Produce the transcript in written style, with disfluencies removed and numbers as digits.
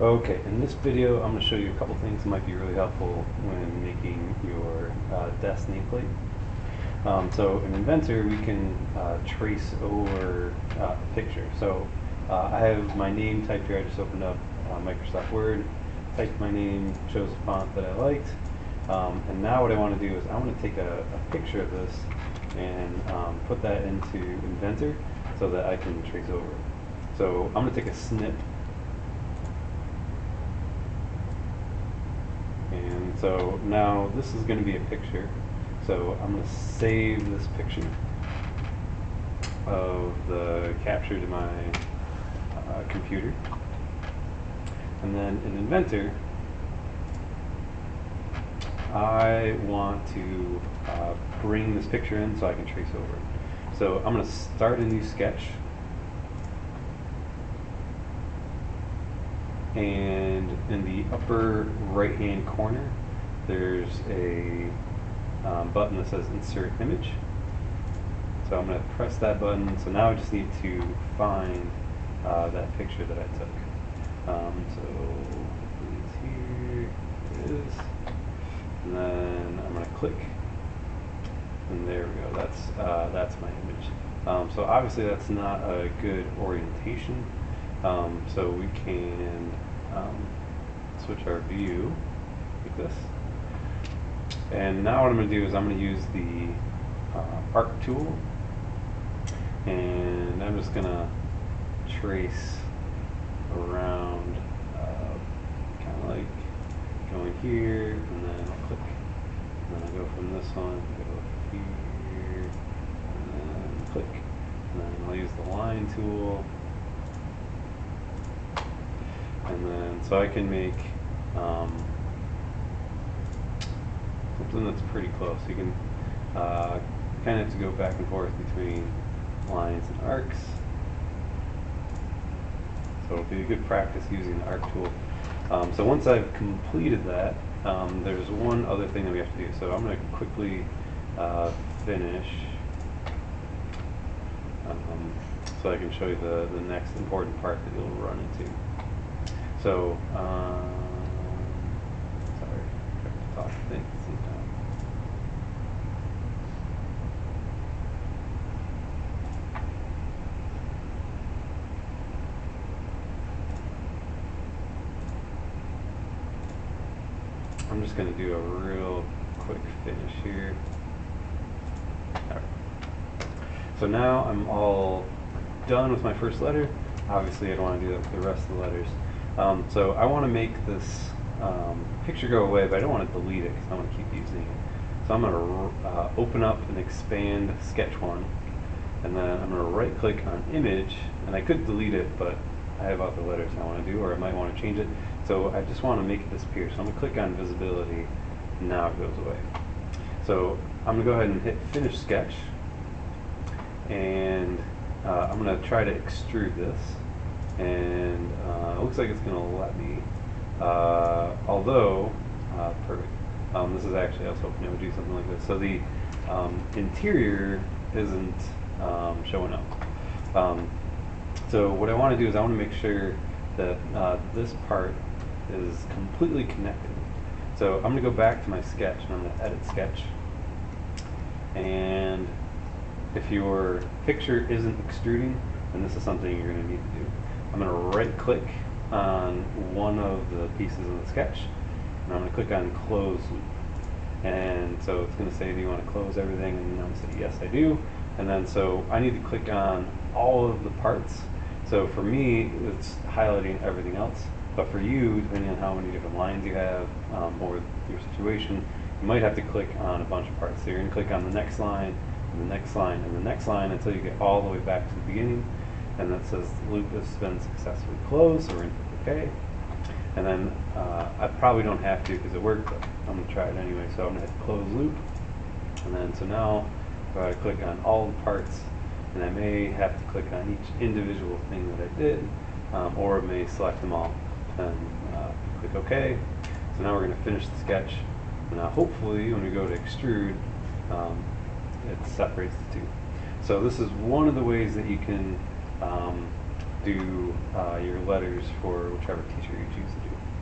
Okay, in this video I'm going to show you a couple things that might be really helpful when making your desk nameplate. So in Inventor we can trace over a picture. So I have my name typed here. I just opened up Microsoft Word, typed my name, chose a font that I liked, and now what I want to do is I want to take a picture of this and put that into Inventor so that I can trace over it. So I'm going to take a snip. And so now this is going to be a picture. So I'm going to save this picture of the capture to my computer. And then in Inventor, I want to bring this picture in so I can trace over it. So I'm going to start a new sketch. And in the upper right hand corner there's a button that says insert image. So I'm going to press that button. So now I just need to find that picture that I took. So it's here, it is, and then I'm going to click, and there we go. That's my image. So obviously that's not a good orientation. So we can switch our view like this. And now what I'm going to do is I'm going to use the arc tool, and I'm just going to trace around, kind of like going here, and then I'll click, and then I'll go from this one, go here, and then click, and then I'll use the line tool. And then, so I can make something that's pretty close. You can kind of have to go back and forth between lines and arcs. So it'll be a good practice using the arc tool. So once I've completed that, there's one other thing that we have to do. So I'm going to quickly finish so I can show you the next important part that you'll run into. So, sorry, I have to talk to things at the same time. I'm just going to do a real quick finish here. All right. So now I'm all done with my first letter. Obviously I don't want to do that with the rest of the letters. So I want to make this picture go away, but I don't want to delete it because I want to keep using it. So I'm going to open up and expand Sketch 1, and then I'm going to right click on image, and I could delete it, but I have other letters I want to do, or I might want to change it. So I just want to make it disappear. So I'm going to click on visibility, and now it goes away. So I'm going to go ahead and hit finish sketch, and I'm going to try to extrude this. And it looks like it's going to let me, although, perfect. This is actually, I was hoping it would do something like this. So the interior isn't showing up. So what I want to do is I want to make sure that this part is completely connected. So I'm going to go back to my sketch, and I'm going to edit sketch. And if your picture isn't extruding, then this is something you're going to need to do. I'm going to right click on one of the pieces of the sketch, and I'm going to click on close loop. And so it's going to say, do you want to close everything? And I'm going to say, yes, I do. And then so I need to click on all of the parts. So for me, it's highlighting everything else. But for you, depending on how many different lines you have, or your situation, you might have to click on a bunch of parts. So you're going to click on the next line, and the next line, and the next line until you get all the way back to the beginning. And that says the loop has been successfully closed, so we're going to click OK. And then I probably don't have to because it worked, but I'm going to try it anyway. So I'm going to hit close loop. And then so now if I click on all the parts, and I may have to click on each individual thing that I did, or it may select them all and click OK. So now we're going to finish the sketch. And now hopefully when we go to extrude, it separates the two. So this is one of the ways that you can do your letters for whichever teacher you choose to do.